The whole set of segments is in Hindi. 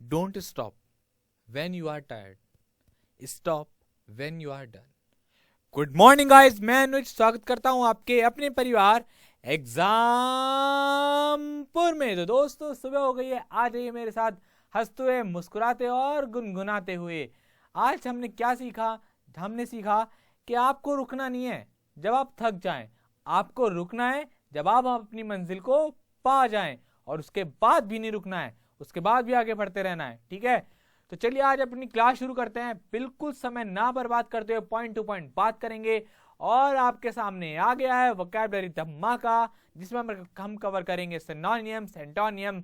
Don't stop when you are tired, stop when you are done. Good morning guys, मैं अनुज स्वागत करता हूं आपके अपने परिवार एग्जामपुर में। तो दोस्तों सुबह हो गई है, आ जाइए मेरे साथ हंसते हुए, मुस्कुराते और गुनगुनाते हुए। आज हमने क्या सीखा? हमने सीखा कि आपको रुकना नहीं है जब आप थक जाएं, आपको रुकना है जब आप अपनी मंजिल को पा जाएं, और उसके बाद भी नहीं रुकना है, उसके बाद भी आगे बढ़ते रहना है। ठीक है, तो चलिए आज अपनी क्लास शुरू करते हैं। बिल्कुल समय ना बर्बाद करते हुए पॉइंट टू पॉइंट बात करेंगे। और आपके सामने आ गया है वोकैबुलरी धमाका, जिसमें हम कवर करेंगे सिनोनिम्स, एंटोनियम,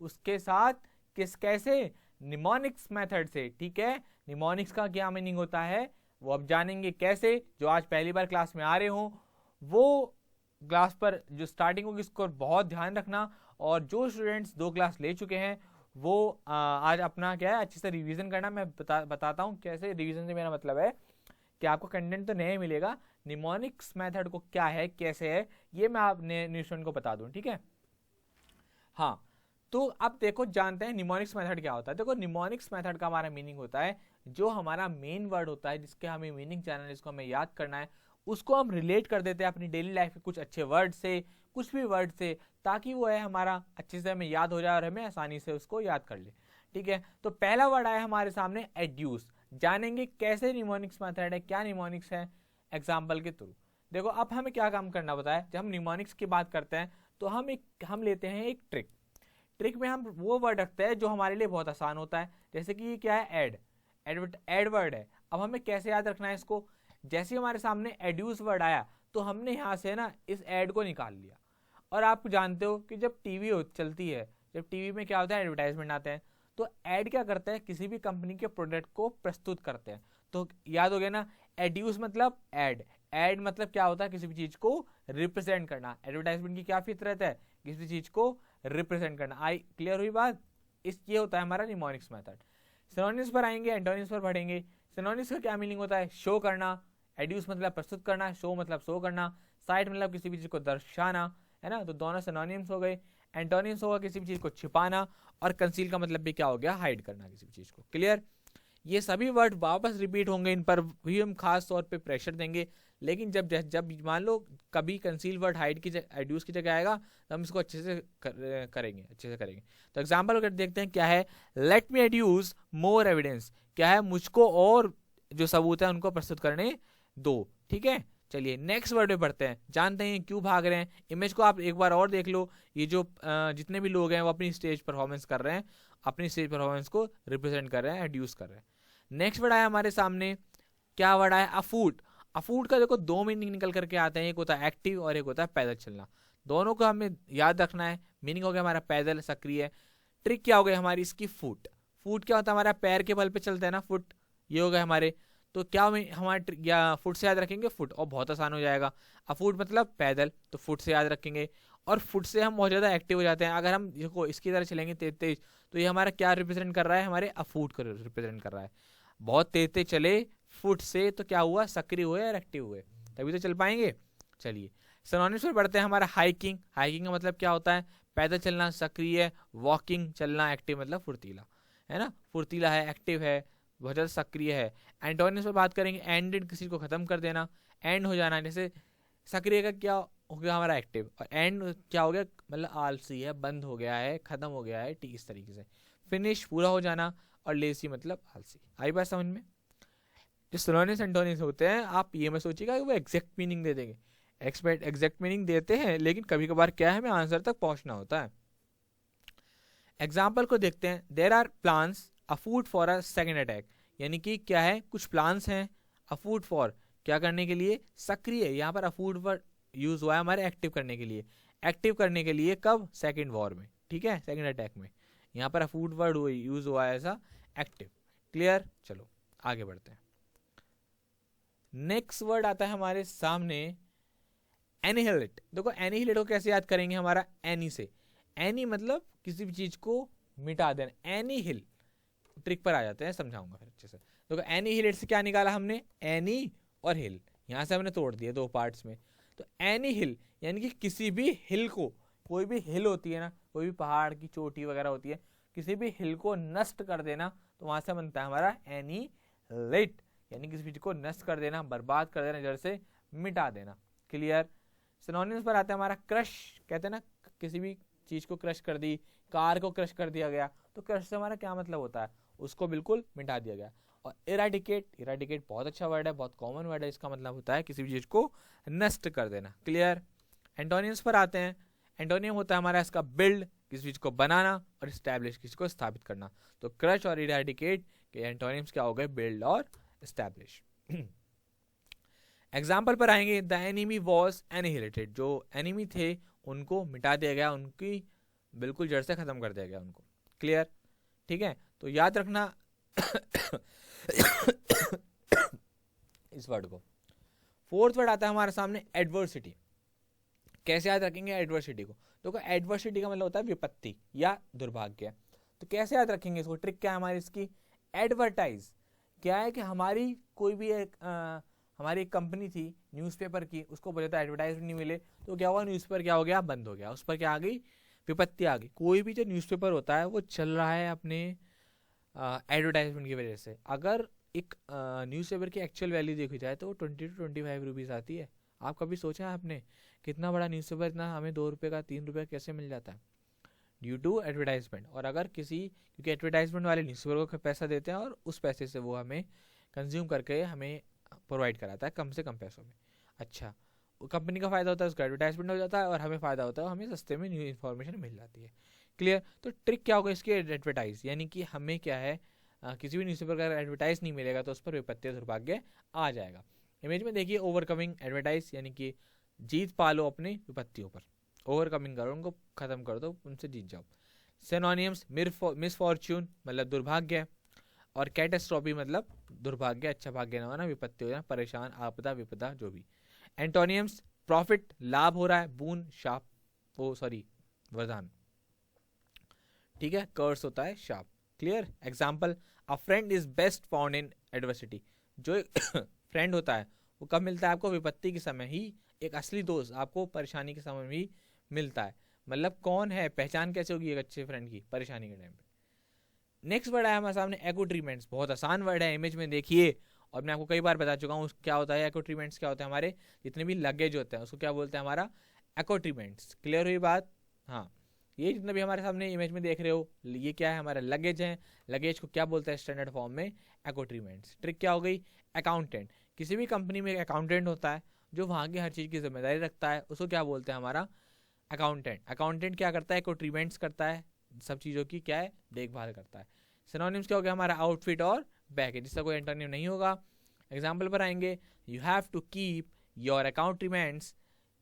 उसके साथ कैसे निमोनिक्स मेथड से। ठीक है, निमोनिक्स का क्या मीनिंग होता है वो अब जानेंगे कैसे। जो आज पहली बार क्लास में आ रहे हो वो क्लास पर जो स्टार्टिंग होगी उसको बहुत ध्यान रखना, और जो स्टूडेंट्स 2 क्लास ले चुके हैं वो आज अपना क्या है अच्छे से रिवीजन करना। मैं बताता हूँ कैसे रिवीजन से मेरा मतलब है कि आपको कंटेंट तो नहीं मिलेगा, निमोनिक्स मेथड को क्या है कैसे है ये मैं आप न्यू स्टूडेंट को बता दूं। ठीक है, हाँ। तो अब देखो जानते हैं निमोनिक्स मेथड क्या होता है। देखो निमोनिक्स मेथड का हमारा मीनिंग होता है जो हमारा मेन वर्ड होता है जिसके हमें मीनिंग जानना है, जिसको हमें याद करना है, उसको हम रिलेट कर देते हैं अपनी डेली लाइफ के कुछ अच्छे वर्ड से, कुछ भी वर्ड से, ताकि वो है हमारा अच्छे से हमें याद हो जाए और हमें आसानी से उसको याद कर ले। ठीक है, तो पहला वर्ड आया हमारे सामने एड्यूस। जानेंगे कैसे निमोनिक्स मेथड है, क्या निमोनिक्स है एग्जाम्पल के थ्रू। देखो अब हमें क्या काम करना बताया, जब हम निमोनिक्स की बात करते हैं तो हम लेते हैं एक ट्रिक। ट्रिक में हम वो वर्ड रखते हैं जो हमारे लिए बहुत आसान होता है, जैसे कि ये क्या है, एड वर्ड है। अब हमें कैसे याद रखना है इसको, जैसे हमारे सामने एड्यूस वर्ड आया तो हमने यहाँ से ना इस एड को निकाल लिया। और आप जानते हो कि जब टीवी चलती है, जब टीवी में क्या होता है एडवर्टाइजमेंट आते हैं, तो एड क्या करते हैं, किसी भी कंपनी के प्रोडक्ट को प्रस्तुत करते हैं। तो याद हो गया ना, एड्यूस मतलब एड, एड मतलब क्या होता है, किसी भी चीज को रिप्रेजेंट करना। एडवर्टाइजमेंट की क्या फितरत है, किसी चीज को रिप्रेजेंट करना। आई क्लियर हुई बात। ये होता है हमारा निमोनिक्स मेथड। सिनोनिम्स पर आएंगे, एंटोनिम्स पर पढ़ेंगे। सिनोनिम्स का क्या मीनिंग होता है, शो करना। एड्यूस मतलब प्रस्तुत करना, शो मतलब शो करना, साइट मतलब किसी भी चीज को दर्शाना, है ना। तो दोनों सिनोनिम्स हो गए। एंटोनिम्स होगा किसी भी चीज को छिपाना, और कंसील का मतलब भी क्या हो गया, हाइड करना किसी भी चीज को। क्लियर, ये सभी वर्ड वापस रिपीट होंगे, इन पर भी हम खास तौर पे प्रेशर देंगे। लेकिन जब जब मान लो कभी कंसील वर्ड हाइड की एड्यूस की जगह आएगा तो हम इसको अच्छे से करेंगे। तो एग्जाम्पल अगर देखते हैं क्या है, लेट मी एड्यूस मोर एविडेंस, क्या है, मुझको और जो सबूत है उनको प्रस्तुत करने दो। ठीक है, चलिए नेक्स्ट वर्ड पे पढ़ते हैं, जानते हैं क्यों भाग रहे हैं। इमेज को आप एक बार और देख लो, ये जो जितने भी लोग हैं वो अपनी स्टेज परफॉर्मेंस कर रहे हैं, अपनी स्टेज परफॉर्मेंस को रिप्रेजेंट कर रहे हैं, एड्यूस कर रहे हैं। नेक्स्ट वर्ड आया हमारे सामने, क्या वर्ड आया, अफूट। अफूट का देखो 2 मीनिंग निकल करके आते हैं, एक होता है एक्टिव और एक होता है पैदल चलना। दोनों को हमें याद रखना है। मीनिंग हो गया हमारा पैदल, सक्रिय। ट्रिक क्या हो गई हमारी इसकी, फुट। फुट क्या होता है, हमारा पैर के बल पे चलते हैं ना, फुट, ये हो गया हमारे। तो क्या हमारे या फुट से याद रखेंगे, फुट, और बहुत आसान हो जाएगा। अफूट मतलब पैदल, तो फुट से याद रखेंगे। और फुट से हम बहुत ज़्यादा एक्टिव हो जाते हैं। अगर हम देखो इसकी तरह चलेंगे तेज तेज, तो ये हमारा क्या रिप्रेजेंट कर रहा है, हमारे अफूट को रिप्रेजेंट कर रहा है। बहुत तेज तेज चले फुट से तो क्या हुआ, सक्रिय हुए और एक्टिव हुए, तभी तो चल पाएंगे। चलिए सिनोनिम्स पर बढ़ते हैं। हमारा हाइकिंग, हाइकिंग का मतलब क्या होता है, पैदल चलना, सक्रिय। वॉकिंग चलना, एक्टिव मतलब फुर्तीला, है ना, फुर्तीला है, एक्टिव है, बहुत ज़्यादा सक्रिय है। एंटोनिम्स पर बात करेंगे, एंडेड किसी को खत्म कर देना, एंड हो जाना। जैसे सक्रिय का क्या हो गया हमारा एक्टिव, और एंड क्या हो गया, मतलब आलसी है, बंद हो गया है, खत्म हो गया है, ठीक इस तरीके से। फिनिश पूरा हो जाना, और लेसी मतलब आलसी। आई बात समझ में। जो सिनोनिम्स एंटोनिम्स होते हैं, आप ये मत सोचिएगा कि वो एग्जैक्ट मीनिंग दे देंगे। एग्जैक्ट मीनिंग देते हैं, लेकिन कभी कभार क्या है, हमें आंसर तक पहुंचना होता है। एग्जाम्पल को देखते हैं, there are plans afoot for a second attack, यानी कि क्या है, कुछ प्लान्स हैं, अफूट फॉर क्या करने के लिए, सक्रिय। यहाँ पर अफूट वर्ड यूज हुआ है हमारे एक्टिव करने के लिए। एक्टिव करने के लिए कब, सेकेंड वॉर में, ठीक है, सेकेंड अटैक में। यहाँ पर अफूट वर्ड यूज हुआ है ऐसा, एक्टिव। क्लियर, चलो आगे बढ़ते हैं। नेक्स्ट वर्ड आता है हमारे सामने, एनिहिलेट। देखो एनिहिलेट को कैसे याद करेंगे, हमारा एनी से। एनी मतलब किसी भी चीज को मिटा देना, एनीहिल। ट्रिक पर आ जाते हैं, समझाऊंगा फिर अच्छे से। देखो एनीहिलेट से क्या निकाला हमने, एनी और हिल, यहां से हमने तोड़ दिया 2 पार्ट्स में। तो एनी हिल यानी कि किसी भी हिल को, कोई भी हिल होती है ना, कोई भी पहाड़ की चोटी वगैरह होती है, किसी भी हिल को नष्ट कर देना, तो वहां से बनता है हमारा एनीहिलेट, यानी किसी चीज को नष्ट कर देना, बर्बाद कर देना, जड़ से मिटा देना। क्लियर। सिनोनिम्स पर आता है हमारा क्रश, कहते हैं ना किसी भी चीज को क्रश कर दी, कार को क्रश कर दिया गया, तो क्रश से हमारा क्या मतलब होता है, उसको बिल्कुल मिटा दिया गया। और इराडिकेट, इराडिकेट बहुत अच्छा वर्ड है, बहुत कॉमन वर्ड है, इसका मतलब होता है किसी भी चीज को नष्ट कर देना। क्लियर। एंटोनियम्स पर आते हैं। एंटोनियम होता है हमारा इसका बिल्ड, किसी चीज को बनाना, और स्टैब्लिश, किसी को स्थापित करना। तो क्रश और इराडिकेट के एंटोनियम्स क्या हो गए, बिल्ड और स्टैब्लिश। एग्जाम्पल पर आएंगे, द एनिमी वॉज एनिहिलेटेड, जो एनिमी थे उनको मिटा दिया गया, उनकी बिल्कुल जड़ से खत्म कर दिया गया उनको। क्लियर। ठीक है, तो याद रखना इस वर्ड को। फोर्थ वर्ड आता है हमारे सामने एडवर्सिटी। कैसे याद रखेंगे एडवर्सिटी को, तो एडवर्सिटी का मतलब होता है विपत्ति या दुर्भाग्य। तो कैसे याद रखेंगे इसको, ट्रिक क्या है हमारी इसकी, एडवर्टाइज। क्या है कि हमारी कोई भी हमारी एक कंपनी थी न्यूज़पेपर की, उसको बोला था एडवर्टाइजमेंट नहीं मिले, तो क्या हुआ, न्यूज़पेपर क्या हो गया, बंद हो गया, उस पर क्या आ गई, विपत्ति आ गई। कोई भी जो न्यूज़पेपर होता है वो चल रहा है अपने एडवर्टाइजमेंट की वजह से। अगर एक न्यूज़पेपर की एक्चुअल वैल्यू देखी जाए तो 20 to 25 रुपीज़ आती है। आप कभी सोचा है आपने कितना बड़ा न्यूज़पेपर इतना हमें 2 रुपये का 3 रुपये कैसे मिल जाता है, ड्यू टू एडवर्टाइजमेंट। और अगर क्योंकि एडवर्टाइजमेंट वाले न्यूज़पेपर को पैसा देते हैं और उस पैसे से वो हमें कंज्यूम करके हमें प्रोवाइड कराता है कम से कम पैसों में। अच्छा, कंपनी का फायदा होता है, उसका एडवर्टाइजमेंट हो जाता है, और हमें फायदा होता है, हमें सस्ते में न्यू इन्फॉर्मेशन मिल जाती है। क्लियर। तो ट्रिक क्या होगा इसकी, एडवर्टाइज, यानी कि हमें क्या है, किसी भी न्यूज़पेपर का एडवर्टाइज नहीं मिलेगा तो उस पर विपत्ति दुर्भाग्य आ जाएगा। इमेज में देखिए, ओवरकमिंग एडवर्टाइज, यानी कि जीत पालो अपनी विपत्तियों पर, ओवरकमिंग करो, उनको खत्म कर दो, उनसे जीत जाओ। सिनोनिम्स, मिसफॉर्च्यून मतलब दुर्भाग्य, और कैटेस्ट्रॉफी मतलब दुर्भाग्य, अच्छा भाग्य ना होना, विपत्ति हो जाना, परेशान, आपदा, विपदा, जो भी। एंटोनियम्स, प्रॉफिट लाभ हो रहा है, बून शाप, वरदान। ठीक है, कर्स होता है शाप। Clear. Example, a friend is best found in adversity, जो फ्रेंड होता है वो कब मिलता है आपको, विपत्ति के समय ही। एक असली दोस्त आपको परेशानी के समय भी मिलता है। मतलब कौन है, पहचान कैसे होगी एक अच्छे फ्रेंड की, परेशानी के टाइम पे। नेक्स्ट वर्ड है हमारे सामने एकोट्रीमेंट्स, बहुत आसान वर्ड है, इमेज में देखिए, और मैं आपको कई बार बता चुका हूँ क्या होता है एकोट्रीमेंट्स, क्या होता है, हमारे जितने भी लगेज होते हैं उसको क्या बोलते हैं, हमारा एकोट्रीमेंट्स। क्लियर हुई बात। हाँ, ये जितने भी हमारे सामने इमेज में देख रहे हो, ये क्या है, हमारा लगेज है। लगेज को क्या बोलते हैं स्टैंडर्ड फॉर्म में, एकोट्रीमेंट्स। ट्रिक क्या हो गई, अकाउंटेंट, किसी भी कंपनी में एक अकाउंटेंट होता है जो वहाँ की हर चीज़ की जिम्मेदारी रखता है, उसको क्या बोलते हैं, हमारा अकाउंटेंट। अकाउंटेंट क्या करता है, एकोट्रीमेंट्स करता है, सब चीज़ों की क्या है, देखभाल करता है। सिनोनिम्स क्या हो गया हमारा, आउटफिट और बैगेज, जिसका कोई एंटोनिम नहीं होगा। एग्जाम्पल पर आएंगे, you have to keep your accoutrements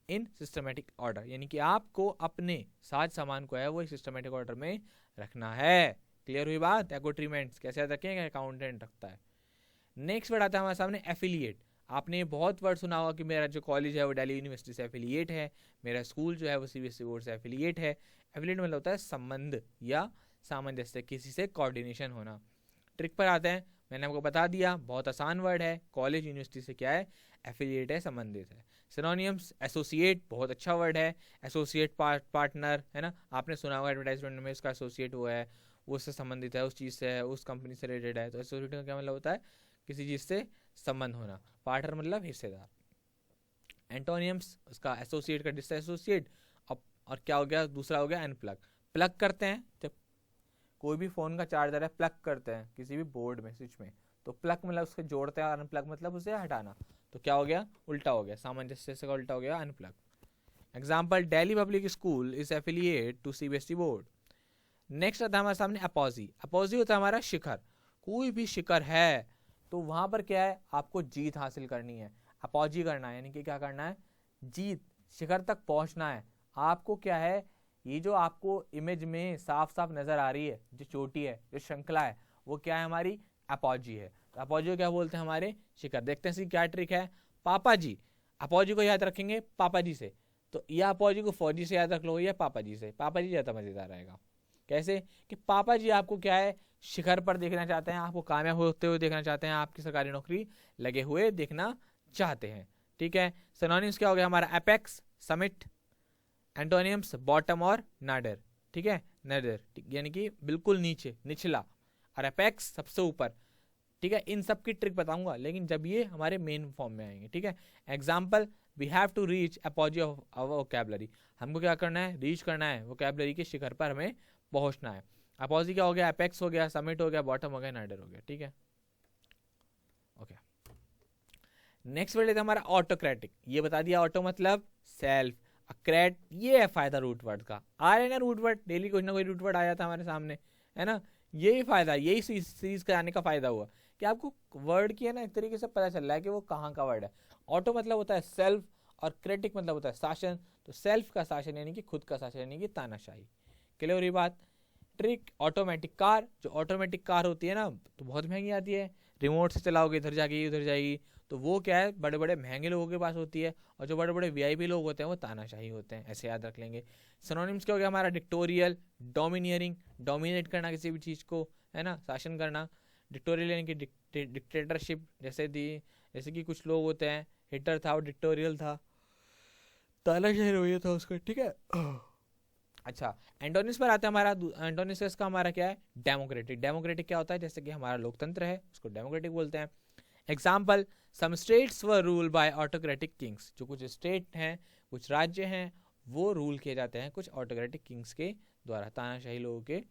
in systematic order, यानी कि आपको अपने साज सामान को है वो एक सिस्टमेटिक ऑर्डर में रखना है। क्लियर हुई बात। एकोट्रीमेंट्स कैसे याद रखेंगे, अकाउंटेंट रखता है। नेक्स्ट वर्ड आता है हमारे सामने एफिलिएट। आपने बहुत वर्ड सुना होगा कि मेरा जो कॉलेज है वो दिल्ली यूनिवर्सिटी से एफिलिएट है, मेरा स्कूल जो है वो सीबीएसई बोर्ड से एफिलिएट है। एफिलिएट मतलब होता है संबंध या सामंजस्य, किसी से कोऑर्डिनेशन होना। ट्रिक पर आते हैं, मैंने आपको बता दिया, बहुत आसान वर्ड है, कॉलेज यूनिवर्सिटी से क्या है, एफिलिएट है, संबंधित है। सिनोनिम्स, एसोसिएट, बहुत अच्छा वर्ड है, एसोसिएट पार्टनर है ना, आपने सुना होगा एडवर्टाइजमेंट में उसका एसोसिएट हुआ है, वो उससे संबंधित है, उस चीज़ से है, उस कंपनी से रिलेटेड है। तो एसोसिएट का क्या मतलब होता है, किसी चीज़ से संबंध होना। पार्टनर मतलब हिस्सेदार। एंटोनियम्स, उसका एसोसिएट का डिसएसोसिएट, और क्या हो गया, दूसरा हो गया अनप्लग। प्लग करते हैं, जब कोई भी फ़ोन का चार्जर है प्लग करते हैं किसी भी बोर्ड में, स्विच में, तो प्लग मतलब उसको जोड़ते हैं, और अनप्लग मतलब उसे हटाना। तो क्या हो गया, उल्टा हो गया, सामंजस्य का उल्टा हो गया unplug. Example, Delhi public school is affiliate to CBSE board. Next आता है हमारे सामने अपोजी। अपोजी होता है हमारा शिखर। कोई भी शिखर है तो वहां पर क्या है, आपको जीत हासिल करनी है, अपोजी करना है, यानी कि क्या करना है, जीत, शिखर तक पहुंचना है आपको। क्या है, ये जो आपको इमेज में साफ साफ नजर आ रही है, जो चोटी है, जो श्रृंखला है, वो क्या है, हमारी अपोजी है। तो अपोजी को क्या बोलते हैं, हमारे शिखर। देखते हैं क्या ट्रिक है, पापा जी, अपोजी को याद रखेंगे पापा जी से, तो या अपोजी को फौजी से याद रख लो या पापा जी से। पापा जी ज़्यादा मजेदार रहेगा। कैसे कि पापा जी आपको क्या है, शिखर पर देखना चाहते हैं, आपको कामयाब होते हुए देखना चाहते हैं, आपकी सरकारी नौकरी लगे हुए देखना चाहते हैं। ठीक है। सिनोनिम्स क्या हो गया हमारा, एपेक्स, समिट। एंटोनियम्स, बॉटम और नाडर। ठीक है, नेदर, यानी कि बिल्कुल नीचे, निचला, और एपेक्स सबसे ऊपर। ठीक है, इन सब की ट्रिक बताऊंगा लेकिन जब ये हमारे मेन फॉर्म में आएंगे। ठीक है, example, we have to reach apogee of our vocabulary, हमको क्या करना है, रीच करना है, वोकैबुलरी के शिखर पर हमें पहुंचना है। अपॉजी क्या हो गया, एपेक्स हो गया, समिट हो गया, बॉटम हो गया, नाइडर हो गया। ठीक है, ओके। नेक्स्ट वर्ड लेते हैं हमारा ऑटोक्रेटिक। ये बता दिया, ऑटो मतलब सेल्फ, क्रेट ये है फायदा रूट वर्ड का। आ रहे ना रूट वर्ड, डेली कुछ ना कोई रूट वर्ड आया था हमारे सामने, है ना। यही फायदा, यही सीरीज कराने का फायदा हुआ कि आपको वर्ड की है ना एक तरीके से पता चल रहा है कि वो कहाँ का वर्ड है। ऑटो मतलब होता है सेल्फ और क्रेटिक मतलब होता है शासन। तो सेल्फ का शासन यानी कि खुद का शासन, यानी कि तानाशाही। क्लियर हो रही बात। ट्रिक, ऑटोमेटिक कार, जो ऑटोमेटिक कार होती है ना तो बहुत महंगी आती है, रिमोट से चलाओगे इधर जाके उधर जाएगी, तो वो क्या है बड़े बड़े महंगे लोगों के पास होती है, और जो बड़े बड़े वीआईपी लोग होते हैं वो तानाशाही होते हैं, ऐसे याद रख लेंगे। सिनोनिम्स क्या हो गया हमारा, डिक्टोरियल, डोमिनियरिंग, डोमिनेट करना किसी भी चीज़ को, है ना, शासन करना। डिक्टोरियल यानी कि डिक्टेटरशिप, जैसे कि कुछ लोग होते हैं, हिटलर था वो डिक्टोरियल था, तानाशाही रवैया था उसका। ठीक है, अच्छा एंटोनिम्स पर आते हैं। हमारा एंटोनिम्स का हमारा क्या है, डेमोक्रेटिक। डेमोक्रेटिक क्या होता है, जैसे कि हमारा लोकतंत्र है उसको डेमोक्रेटिक बोलते हैं। Example, some states were rule by autocratic kings, जो कुछ स्टेट हैं, कुछ राज्य हैं, वो रूल किए जाते हैं कुछ ऑटोक्रेटिक किंग्स के द्वारा, तानाशाही लोगों के,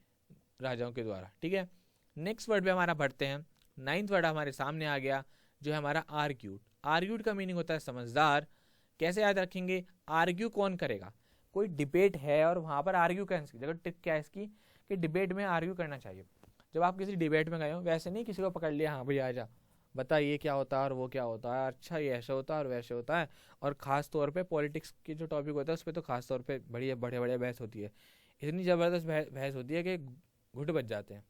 राजाओं के द्वारा। ठीक है, नेक्स्ट वर्ड पे हमारा बढ़ते हैं। 9th वर्ड हमारे सामने आ गया जो है हमारा आर्ग्यूड। आर्ग्यूड का मीनिंग होता है समझदार। कैसे याद रखेंगे, आर्ग्यू कौन करेगा, कोई डिबेट है और वहां पर आर्ग्यू करने की जगह ट्रिक क्या है इसकी कि डिबेट में आर्ग्यू करना चाहिए। जब आप किसी डिबेट में गए हो, वैसे नहीं किसी को पकड़ लिया, हाँ भाई आजा बता ये क्या होता है और वो क्या होता है, अच्छा ये ऐसा होता है और वैसे होता है। और खास तौर पे पॉलिटिक्स के जो टॉपिक होता है उस पर तो खास तौर पे बढ़िया बढ़िया बढ़िया बहस होती है, इतनी ज़बरदस्त बहस होती है कि घुट बच जाते हैं,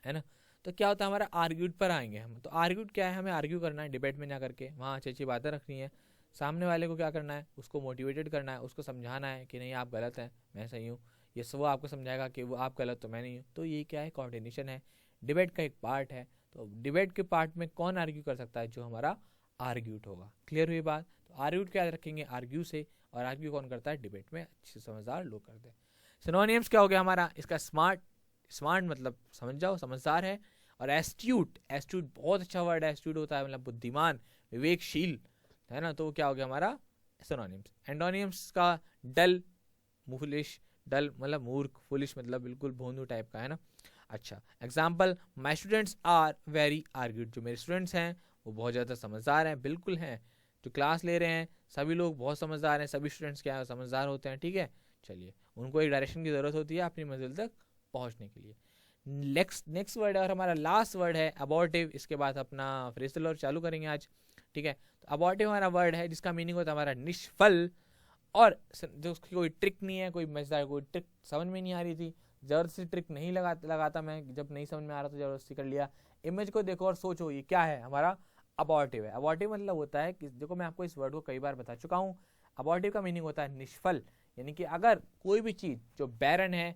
है ना। तो क्या होता है हमारा आर्ग्यूड पर आएंगे हम। तो आर्ग्यूड क्या है, हमें आर्ग्यू करना है डिबेट में जा करके, वहाँ अच्छी अच्छी बातें रखनी है, सामने वाले को क्या करना है, उसको मोटिवेटेड करना है, उसको समझाना है कि नहीं आप गलत हैं मैं सही हूँ, ये वो आपको समझाएगा कि वो आप गलत तो मैं नहीं हूँ। तो ये क्या है, कोऑर्डिनेशन है, डिबेट का एक पार्ट है। तो डिबेट के पार्ट में कौन आर्ग्यू कर सकता है, जो हमारा आर्ग्यूड होगा। क्लियर हुई बात। तो आर्ग्यूड क्या रखेंगे, आर्ग्यू से, और आर्ग्यू कौन करता है, डिबेट में अच्छे समझदार लोग करते हैं। सिनोनिम्स क्या हो गया हमारा, इसका स्मार्ट, स्मार्ट मतलब समझ जाओ समझदार है, और एस्ट्यूट, एस्ट्यूट बहुत अच्छा वर्ड है, एस्ट्यूट होता है मतलब बुद्धिमान, विवेकशील, है ना। तो क्या हो गया हमारा सिनोनिम्स। एंटोनिम्स का डल, फुलिश, डल मतलब मूर्ख, फुलिश मतलब बिल्कुल भोंदू टाइप का, है ना। अच्छा example, my students are very argued, जो मेरे स्टूडेंट्स हैं वो बहुत ज़्यादा समझदार हैं, बिल्कुल हैं, जो क्लास ले रहे हैं सभी लोग बहुत समझदार हैं, सभी स्टूडेंट्स क्या है समझदार होते हैं। ठीक है, चलिए उनको एक डायरेक्शन की ज़रूरत होती है अपनी मंजिल तक पहुँचने के लिए। नेक्स्ट वर्ड और हमारा लास्ट वर्ड है अबॉर्टिव। इसके बाद अपना फ्रीस्टाइल और चालू करेंगे आज। ठीक है, तो अबॉर्टिव हमारा वर्ड है जिसका मीनिंग होता है हमारा निष्फल, और जो उसकी कोई ट्रिक नहीं है, कोई मजेदार कोई ट्रिक समझ में नहीं आ रही थी, जबरदस्ती ट्रिक नहीं लगाता मैं, जब नहीं समझ में आ रहा तो जबरदस्ती कर लिया। इमेज को देखो और सोचो ये क्या है, हमारा अबॉर्टिव है। अबॉर्टिव मतलब होता है कि देखो मैं आपको इस वर्ड को कई बार बता चुका हूँ, अबॉर्टिव का मीनिंग होता है निष्फल, यानी कि अगर कोई भी चीज़ जो बैरन है,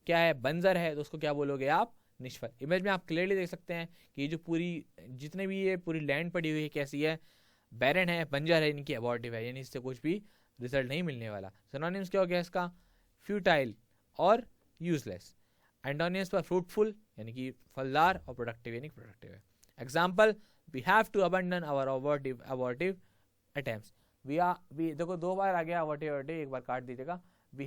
क्या है, बंजर है, तो उसको क्या बोलोगे आप, निष्फल। इमेज में आप क्लियरली देख सकते हैं कि ये जो पूरी जितने भी ये पूरी लैंड पड़ी हुई है कैसी है, बैरन है, बंजर है, इनकी अबॉर्टिव है, यानी इससे कुछ भी रिजल्ट नहीं मिलने वाला। सिनोनिम्स क्या हो गया इसका, फ्यूटाइल और यूजलेस। एंटोनिम्स पर फ्रूटफुल यानी कि फलदार, और प्रोडक्टिव यानी प्रोडक्टिव है। Example, we have to abandon our abortive attempts. We देखो दो बार आ गया अबॉर्टिव, एक बार काट दीजिएगा। वी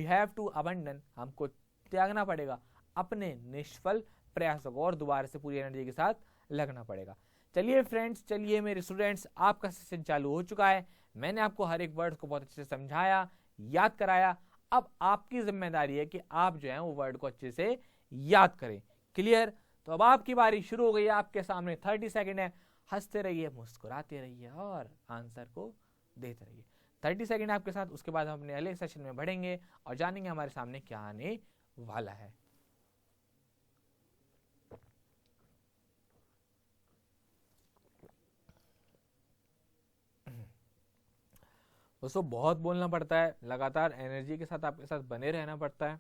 हैव टू अबंडन, हमको त्यागना पड़ेगा अपने निष्फल प्रयासों को, और दोबारा से पूरी एनर्जी के साथ लगना पड़ेगा। चलिए फ्रेंड्स, चलिए मेरे स्टूडेंट्स, आपका सेशन चालू हो चुका है। मैंने आपको हर एक वर्ड को बहुत अच्छे से समझाया, याद कराया। अब आपकी जिम्मेदारी है कि आप जो है वो वर्ड को अच्छे से याद करें। क्लियर। तो अब आपकी बारी शुरू हो गई है, आपके सामने 30 सेकंड है, हंसते रहिए, मुस्कुराते रहिए और आंसर को देते रहिए। 30 सेकंड आपके साथ, उसके बाद हम अपने अगले सेशन में बढ़ेंगे और जानेंगे हमारे सामने क्या आने वाला है। दोस्तों बहुत बोलना पड़ता है, लगातार एनर्जी के साथ आपके साथ बने रहना पड़ता है।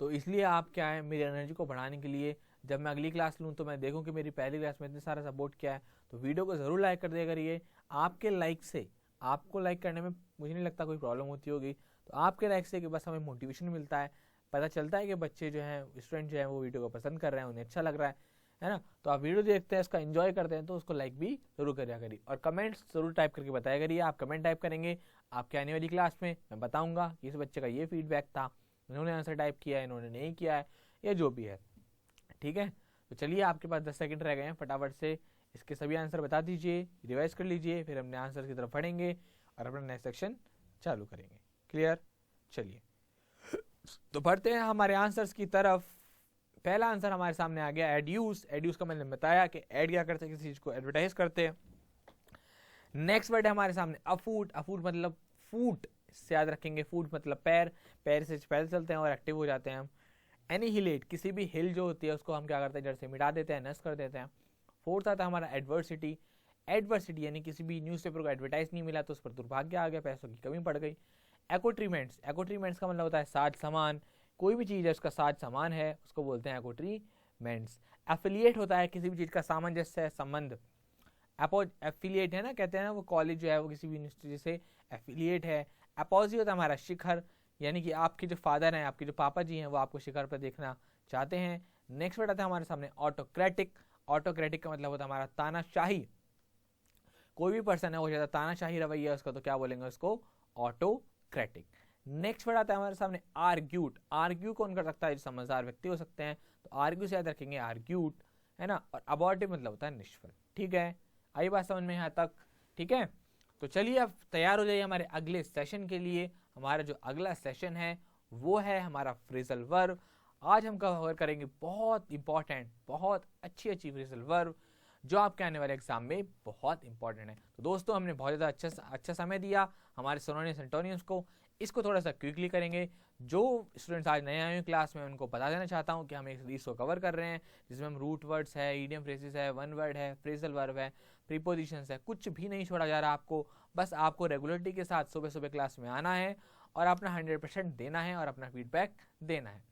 तो इसलिए आप क्या है, मेरी एनर्जी को बढ़ाने के लिए जब मैं अगली क्लास लूँ तो मैं देखूँ कि मेरी पहली क्लास में इतने सारा सपोर्ट किया है, तो वीडियो को ज़रूर लाइक कर दिया करिए। आपके लाइक से, आपको लाइक करने में मुझे नहीं लगता कोई प्रॉब्लम होती होगी, तो आपके लाइक से कि बस हमें मोटिवेशन मिलता है, पता चलता है कि बच्चे जो हैं, स्टूडेंट जो हैं वो वीडियो को पसंद कर रहे हैं, उन्हें अच्छा लग रहा है ना। तो आप वीडियो देखते हैं, इसका एंजॉय करते हैं, तो उसको लाइक भी जरूर करिए करिए, और कमेंट्स जरूर टाइप करके बताया करिए। आप कमेंट टाइप करेंगे, आपके आने वाली क्लास में मैं बताऊंगा कि इस बच्चे का ये फीडबैक था, इन्होंने आंसर टाइप किया है, इन्होंने नहीं किया है, या जो भी है, ठीक है। तो चलिए, आपके पास 10 सेकंड रह गए हैं, फटाफट से इसके सभी आंसर बता दीजिए, रिवाइज कर लीजिए, फिर हमने आंसर की तरफ पढ़ेंगे और अपना नेक्स्ट सेक्शन चालू करेंगे। क्लियर? चलिए तो बढ़ते हैं हमारे आंसर्स की तरफ। पहला आंसर हमारे सामने आ गया, एड्यूस। एड्यूस का मैंने बताया कि एड क्या करते हैं, किसी चीज को एडवर्टाइज करते हैं। नेक्स्ट वर्ड है हमारे सामने अफूट। अफूट मतलब फूट से याद रखेंगे, फूट मतलब पैर, पैर से पैदल चलते हैं और एक्टिव हो जाते हैं हम। एनीहिलेट, किसी भी हिल जो होती है उसको हम क्या करते हैं, जड़ से मिटा देते हैं, नष्ट कर देते हैं। फोर्थ आता है हमारा एडवर्सिटी। एडवर्सिटी यानी किसी भी न्यूज़पेपर को एडवर्टाइज नहीं मिला तो उस पर दुर्भाग्य आ गया, पैसों की कमी पड़ गई। एकोट्रीमेंट्स, एकोट्रीमेंट्स का मतलब होता है साज सामान, कोई भी चीज़ है उसका साज सामान है उसको बोलते हैं एकोट्रीमेंट्स। एफिलिएट होता है किसी भी चीज़ का सामंजस्य, संबंध। एफिलिएट है ना, कहते हैं ना वो कॉलेज जो है वो किसी भी यूनिवर्सिटी से एफिलिएट है। अपोजी होता है हमारा शिखर, यानी कि आपके जो फादर हैं, आपके जो पापा जी हैं, वो आपको शिखर पर देखना चाहते हैं। नेक्स्ट वर्ड आता है हमारे सामने ऑटोक्रेटिक। ऑटोक्रेटिक का मतलब होता है हमारा तानाशाही, कोई भी पर्सन है वो ज्यादा तानाशाही रवैया उसका, तो क्या बोलेंगे उसको, ऑटोक्रेटिक। नेक्स्ट वर्ड आता है हमारे सामने आर्ग्यूट। आर्ग्यू कौन कर सकता है, जो समझदार व्यक्ति हो सकते हैं, तो आर्ग्यू से याद रखेंगे आर्ग्यूट, है ना। और अबॉर्टिव मतलब होता है निष्फल। ठीक है, आई बात समझ में यहाँ तक? ठीक है, तो चलिए अब तैयार हो जाइए हमारे अगले सेशन के लिए। हमारा जो अगला सेशन है वो है हमारा फ्रेजल वर्ब। आज हम कवर करेंगे बहुत इंपॉर्टेंट, बहुत अच्छी अच्छी फ्रेजल वर्ब जो आपके आने वाले एग्जाम में बहुत इंपॉर्टेंट है। तो दोस्तों, हमने बहुत ज़्यादा अच्छा समय दिया हमारे सिनोनिम्स एंटोनिम्स को। इसको थोड़ा सा क्विकली करेंगे। जो स्टूडेंट्स आज नए आए हैं क्लास में, उनको बता देना चाहता हूँ कि हम एक सीरीज को कवर कर रहे हैं जिसमें हम रूट वर्ड्स है, ईडियम फ्रेजेस है, वन वर्ड है, फ्रेजल वर्ब है, प्रीपोजिशंस है, कुछ भी नहीं छोड़ा जा रहा आपको। बस आपको रेगुलरिटी के साथ सुबह सुबह क्लास में आना है और अपना 100% देना है और अपना फीडबैक देना है,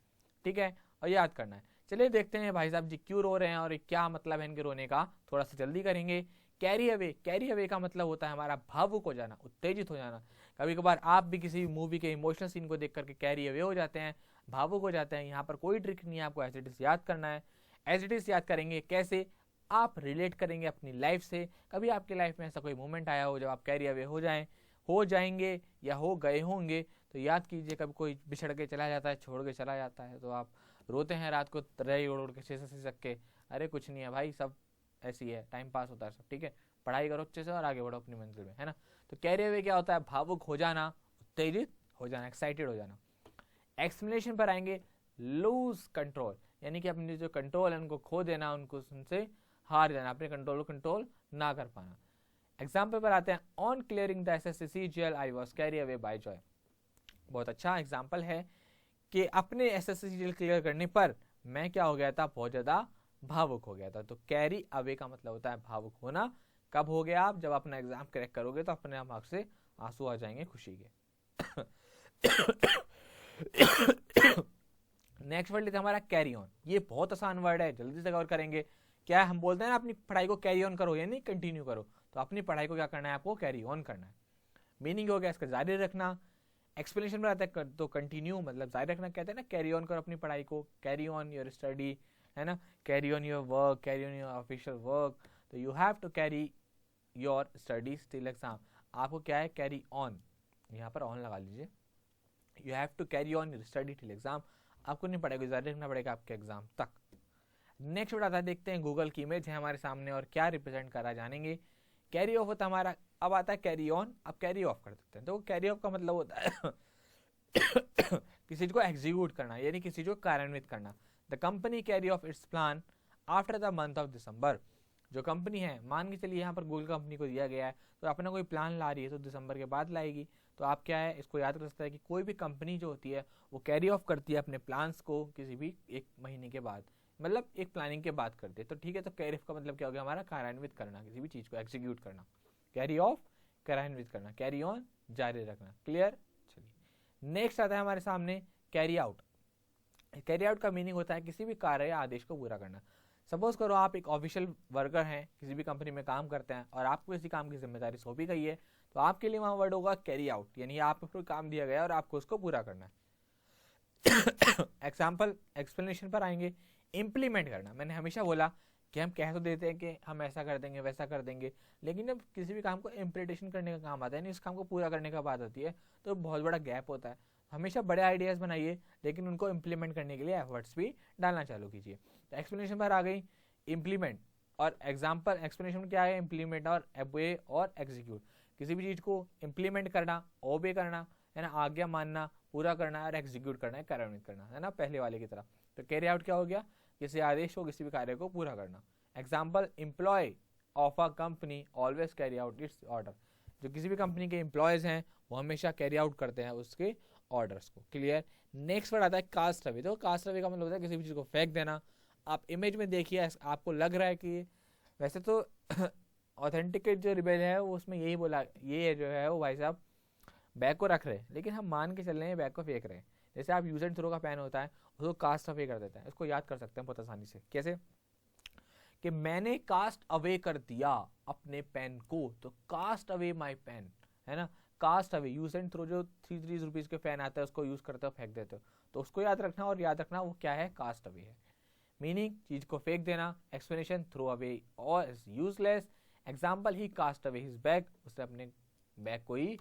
ठीक है, और याद करना है। चलिए देखते हैं भाई साहब जी क्यों रो रहे हैं और क्या मतलब है इनके रोने का, थोड़ा सा जल्दी करेंगे। कैरी अवे, कैरी अवे का मतलब होता है हमारा भावुक हो जाना, उत्तेजित हो जाना। कभी कभार आप भी किसी मूवी के इमोशनल सीन को देख करके कैरी अवे हो जाते हैं, भावुक हो जाते हैं। यहाँ पर कोई ट्रिक नहीं है, आपको एज इट इज याद करना है। एज इट इज याद करेंगे कैसे, आप रिलेट करेंगे अपनी लाइफ से। कभी आपकी लाइफ में ऐसा कोई मोमेंट आया हो जब आप कैरी अवे हो जाएंगे या हो गए होंगे, तो याद कीजिए कभी कोई बिछड़ के चला जाता है, छोड़ के चला जाता है, तो आप रोते हैं रात को रही उड़ के सिसक के, अरे कुछ नहीं है भाई, सब ऐसी है, टाइम पास होता है सब, ठीक है, पढ़ाई करो अच्छे से और आगे बढ़ो अपनी मंजिल में, है ना। तो कैरी अवे क्या होता है, भावुक हो जाना, उत्तेजित हो जाना, एक्साइटेड हो जाना। एक्सप्लेनेशन पर आएंगे, लूज कंट्रोल, यानी कि अपनी जो कंट्रोल है उनको खो देना, उनको उनसे हार जाना, अपने कंट्रोल को कंट्रोल ना कर पाना। एग्जाम्पल पर आते हैं, on clearing the SSC jail I was carry away by joy. बहुत अच्छा एग्जाम्पल है कि अपने एसएससी जेल क्लियर करने पर मैं क्या हो गया था, बहुत ज्यादा भावुक हो गया था। तो कैरी अवे का मतलब होता है भावुक होना। कब हो गया आप, जब अपना एग्जाम क्रैक करोगे तो अपने आप आंख से आंसू आ जाएंगे खुशी के। नेक्स्ट वर्ड लेते हैं हमारा कैरी ऑन। ये बहुत आसान वर्ड है, जल्दी से कवर करेंगे। क्या है, हम बोलते हैं ना अपनी पढ़ाई को कैरी ऑन करो, यानी कंटिन्यू करो, तो अपनी पढ़ाई को क्या करना है, आपको कैरी ऑन करना है। मीनिंग हो गया इसका जारी रखना। एक्सप्लेनेशन में आता है तो कंटिन्यू मतलब जारी रखना, कहते हैं ना कैरी ऑन करो अपनी पढ़ाई को, कैरी ऑन योर स्टडी, है ना, carry on your work, carry on your official work. तो you have to carry your studies till exam. आपको क्या है, कैरी ऑन, यहाँ पर ऑन लगा लीजिए, you have to carry on your study till exam. आपको नहीं पड़ेगा, जारी रखना पड़ेगा आपके एग्जाम तक। नेक्स्ट वर्ड आता है, देखते हैं गूगल की इमेज है हमारे सामने और क्या रिप्रेजेंट करा जानेंगे। कैरी ऑफ होता है हमारा, अब आता है कैरी ऑन, अब कैरी ऑफ कर देते हैं। तो कैरी ऑफ का मतलब होता है किसी चीज को एग्जीक्यूट करना, यानी किसी चीज को कार्यान्वित करना। The company carry of its plan after the month of December. जो कंपनी है, मान के चलिए यहाँ पर गूगल कंपनी को दिया गया है, तो अपना कोई प्लान ला रही है तो दिसंबर के बाद लाएगी। तो आप क्या है, इसको याद रख सकते हैं कि कोई भी कंपनी जो होती है वो कैरी ऑफ करती है अपने प्लान्स को किसी भी एक महीने के बाद, मतलब एक प्लानिंग के बाद करते हैं। तो ठीक है, तो कैरी ऑफ का मतलब क्या हो गया हमारा, कार्यान्वित करना, किसी भी चीज को एग्जीक्यूट करना। कैरी ऑफ कार्यान्वित करना, कैरी ऑन जारी रखना। क्लियर? चलिए नेक्स्ट आता है हमारे सामने कैरी आउट। कैरी आउट का मीनिंग होता है किसी भी कार्य या आदेश को पूरा करना। सपोज करो आप एक ऑफिशियल वर्कर हैं, किसी भी कंपनी में काम करते हैं और आपको किसी काम की जिम्मेदारी सौंपी गई है, तो आपके लिए वहां वर्ड होगा कैरी आउट, यानी आपको कोई काम दिया गया और आपको उसको पूरा करना है। एग्जाम्पल एक्सप्लेनेशन पर आएंगे। इम्प्लीमेंट करना, मैंने हमेशा बोला कि हम कह तो देते हैं कि हम ऐसा कर देंगे वैसा कर देंगे, लेकिन जब किसी भी काम को इम्प्लीमेंटेशन करने का काम आता है, नहीं उस काम को पूरा करने का बात आती है, तो बहुत बड़ा गैप होता है। हमेशा बड़े आइडियाज बनाइए, लेकिन उनको इम्प्लीमेंट करने के लिए एफर्ट्स भी डालना चालू कीजिए। तो एक्सप्लेनेशन पर आ गई इम्प्लीमेंट और एग्जाम्पल। एक्सप्लेनेशन में क्या है, इम्प्लीमेंट और ओबे और एग्जीक्यूट। किसी भी चीज को इम्प्लीमेंट करना, ओबे करना है ना, आज्ञा मानना, पूरा करना है, और एग्जीक्यूट करना है, कार्यान्वित करना है ना, पहले वाले की तरह। तो कैरी आउट क्या हो गया, किसी आदेश को, किसी भी कार्य को पूरा करना। Example, employ of a company always carry out its order. जो किसी भी कंपनी के एम्प्लॉयज हैं वो हमेशा कैरी आउट करते हैं उसके ऑर्डर्स को। क्लियर। नेक्स्ट वर्ड आता है कास्ट अवे। तो कास्ट अवे का मतलब होता है किसी भी चीज को फेंक देना। आप इमेज में देखिए, आपको लग रहा है कि वैसे तो ऑथेंटिकेट जो रिबेल है वो उसमें यही बोला, ये जो है वो भाई साहब बैग को रख रहे हैं, लेकिन हम मान के चल रहे हैं बैग को फेंक रहे हैं। जैसे आप यूज एंड थ्रो का पेन होता है, उसको कास्ट अवे कर देता है। इसको याद कर सकते हैं बहुत आसानी से। कैसे कि मैंने कास्ट अवे कर दिया अपने पेन को, तो कास्ट अवे माई पेन, है ना। Cast away, use and throw जो 3 रुपीज के पेन आता है उसको यूज करते हो, फेंक देते हो, तो उसको याद रखना, और याद रखना वो क्या है, कास्ट अवे है। मीनिंग चीज को फेंक देना। एक्सप्लेनेशन, थ्रो अवे और useless. Example, he cast away his bag, उसने अपने बैग को ही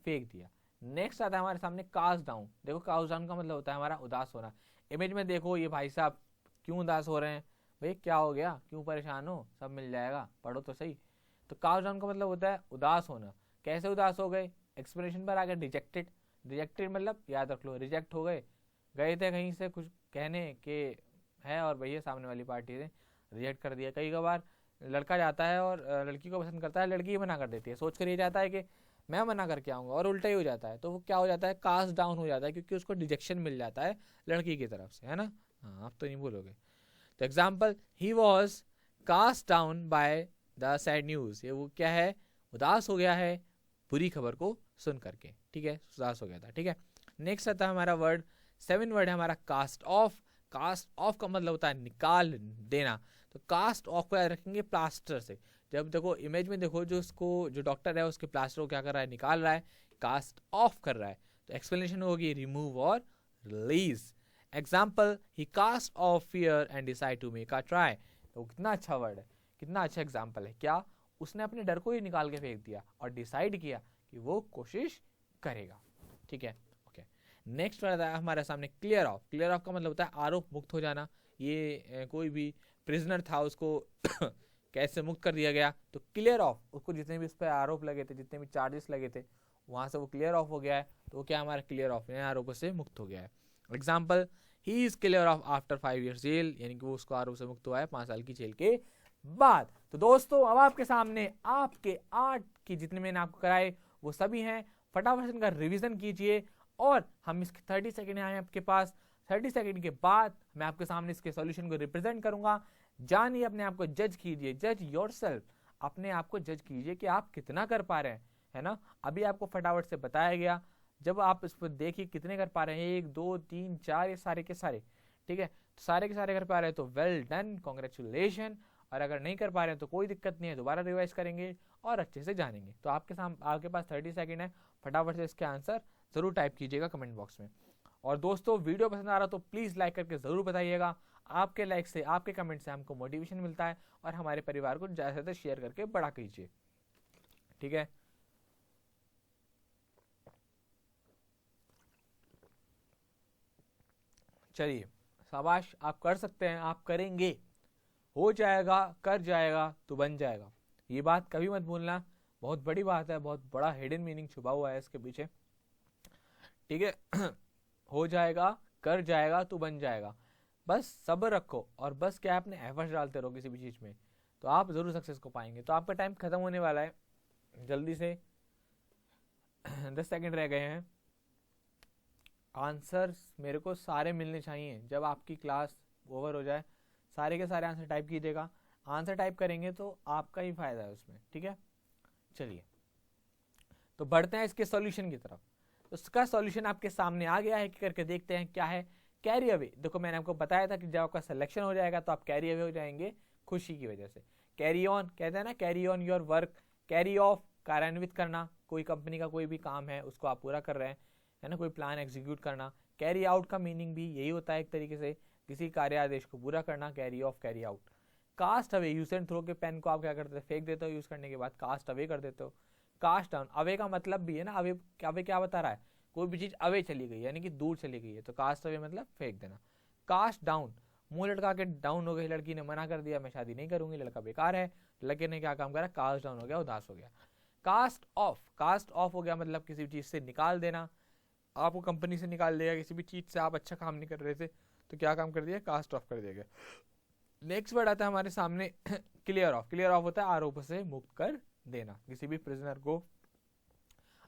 फेंक दिया। नेक्स्ट आता है हमारे सामने कास्ट डाउन। देखो कास्ट डाउन का मतलब होता है हमारा उदास होना। इमेज में देखो ये भाई साहब क्यों उदास हो रहे हैं, भाई क्या हो गया, क्यों परेशान हो, सब मिल जाएगा, पढ़ो तो सही। तो कास्ट डाउन का मतलब होता है उदास होना। कैसे उदास हो गए, एक्सप्लेनेशन पर आ गए डिजेक्टेड। डिजेक्टेड मतलब याद रख लो, रिजेक्ट हो गए, गए थे कहीं से कुछ कहने के है और भैया सामने वाली पार्टी ने रिजेक्ट कर दिया। कई बार लड़का जाता है और लड़की को पसंद करता है, लड़की मना कर देती है, सोच कर ये जाता है कि मैं मना करके आऊँगा, और उल्टा ही हो जाता है। तो वो क्या हो जाता है, कास्ट डाउन हो जाता है, क्योंकि उसको डिजेक्शन मिल जाता है लड़की की तरफ से, है ना। हाँ, आप तो नहीं भूलोगे। तो example, he was cast down by the sad news. ये वो क्या है, उदास हो गया है बुरी खबर को सुन करके, ठीक है, उदास हो गया था, ठीक है। नेक्स्ट आता है हमारा वर्ड, 7 वर्ड है हमारा कास्ट ऑफ। कास्ट ऑफ का मतलब होता है निकाल देना। तो कास्ट ऑफ को याद रखेंगे प्लास्टर से। जब देखो इमेज में देखो, जो उसको जो डॉक्टर है उसके प्लास्टर को क्या कर रहा है, निकाल रहा है, कास्ट ऑफ कर रहा है। तो एक्सप्लेनेशन होगी रिमूव और release. Example, he cast off fear and decide to make a try. तो कितना अच्छा वर्ड है, कितना अच्छा एग्जाम्पल है। क्या, उसने अपने डर को ही निकाल के फेंक दिया और डिसाइड किया कि वो कोशिश करेगा, ठीक है। ओके, नेक्स्ट वर्ड है हमारे सामने क्लियर ऑफ। क्लियर ऑफ का मतलब होता है आरोप मुक्त हो जाना। ये कोई भी प्रिजनर था उसको कैसे मुक्त कर दिया गया, तो क्लियर ऑफ, उसको जितने भी उस पर आरोप लगे थे, जितने भी चार्जेस लगे थे, वहां से वो क्लियर ऑफ हो गया है। तो वो क्या हमारा क्लियर ऑफ, आरोपों से मुक्त हो गया है। Example, he is clear off after 5 years jail, यानी कि वो उसको आरोप से मुक्त हुआ है 5 साल की जेल के बाद। तो दोस्तों अब आपके सामने आपके 8 की जितने मैंने आपको कराए वो सभी हैं। फटाफट इनका रिवीजन कीजिए, और हम इसके 30 सेकेंड आए आपके पास। 30 सेकेंड के बाद मैं आपके सामने इसके सॉल्यूशन को रिप्रेजेंट करूंगा। जानिए, अपने आप को जज कीजिए, जज योरसेल्फ, अपने आप को जज कीजिए कि आप कितना कर पा रहे हैं, है ना। अभी आपको फटाफट से बताया गया, जब आप इस पर देखिए कितने कर पा रहे हैं, 1 2 3 4, ये सारे के सारे, ठीक है, तो सारे के सारे कर पा रहे हैं तो वेल डन, कॉन्ग्रेचुलेशन। और अगर नहीं कर पा रहे हैं तो कोई दिक्कत नहीं है, दोबारा रिवाइज करेंगे और अच्छे से जानेंगे। तो आपके पास 30 सेकेंड है, फटाफट से इसके आंसर जरूर टाइप कीजिएगा कमेंट बॉक्स में। और दोस्तों वीडियो पसंद आ रहा तो प्लीज लाइक करके जरूर बताइएगा। आपके लाइक से, आपके कमेंट से हमको मोटिवेशन मिलता है, और हमारे परिवार को ज्यादा से ज्यादा शेयर करके बड़ा कीजिए, ठीक है। चलिए, शाबाश, आप कर सकते हैं, आप करेंगे, हो जाएगा, कर जाएगा तो बन जाएगा। ये बात कभी मत भूलना, बहुत बड़ी बात है, बहुत बड़ा हिडन मीनिंग छुपा हुआ है इसके पीछे, ठीक है। हो जाएगा, कर जाएगा तो बन जाएगा। बस सब्र रखो, और बस क्या अपने एफर्ट्स डालते रहो किसी भी चीज में, तो आप जरूर सक्सेस को पाएंगे। तो आपका टाइम खत्म होने वाला है, जल्दी से 10 सेकंड रह गए हैं। आंसर्स मेरे को सारे मिलने चाहिए, जब आपकी क्लास ओवर हो जाए सारे के सारे आंसर टाइप कीजिएगा। आंसर टाइप करेंगे तो आपका ही फायदा है उसमें, ठीक है। चलिए, तो बढ़ते हैं इसके सॉल्यूशन की तरफ। उसका सॉल्यूशन आपके सामने आ गया है, करके देखते हैं क्या है। कैरी अवे, देखो मैंने आपको बताया था कि जब आपका सिलेक्शन हो जाएगा तो आप कैरी अवे हो जाएंगे खुशी की वजह से। कैरी ऑन कहते हैं ना, carry on your work. Carry off कार्यान्वित करना, कोई कंपनी का कोई भी काम है उसको आप पूरा कर रहे हैं, है ना, कोई प्लान एग्जीक्यूट करना। कैरी आउट का मीनिंग भी यही होता है एक तरीके से, किसी कार्य आदेश को पूरा करना, carry off, carry out. Cast away, use and throw के पेन को आप क्या करते हो, फेंक देते हो यूज करने के बाद, कास्ट अवे कर देते हो। कास्ट डाउन, अवे का मतलब भी है ना, अवे क्या बता रहा है, कोई भी चीज अवे चली गई यानी कि दूर चली गई है, तो कास्ट अवे मतलब फेंक देना। कास्ट डाउन, मुंह लटका के डाउन हो गई, लड़की ने मना कर दिया मैं शादी नहीं करूंगी, लड़का बेकार है, लड़के ने क्या काम करा, कास्ट डाउन हो गया, उदास हो गया। कास्ट ऑफ, कास्ट ऑफ हो गया मतलब किसी चीज से निकाल देना, आपको कंपनी से निकाल दिया, किसी भी चीज से आप अच्छा काम नहीं कर रहे थे तो क्या काम कर दिया, कास्ट ऑफ कर दिया गया। नेक्स्ट वर्ड आता है हमारे सामने क्लियर ऑफ। क्लियर ऑफ होता है आरोप से मुक्त कर देना, किसी भी प्रिजनर को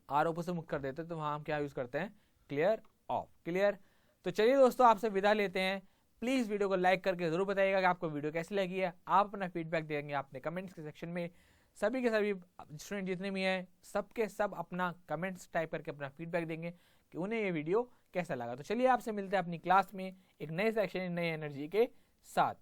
आरोप से मुक्त कर देते हैं तो वहां हम क्या यूज करते हैं, क्लियर ऑफ। क्लियर। तो चलिए दोस्तों आपसे विदा लेते हैं। प्लीज वीडियो को लाइक करके जरूर बताइएगा कि आपको वीडियो कैसी लगी है। आप अपना फीडबैक देंगे आपने कमेंट्स के सेक्शन में। सभी के सभी स्टूडेंट जितने भी हैं सबके सब अपना कमेंट्स टाइप करके अपना फीडबैक देंगे कि उन्हें ये वीडियो कैसा लगा। तो चलिए आपसे मिलते हैं अपनी क्लास में एक नए सेक्शन, नई एनर्जी के साथ।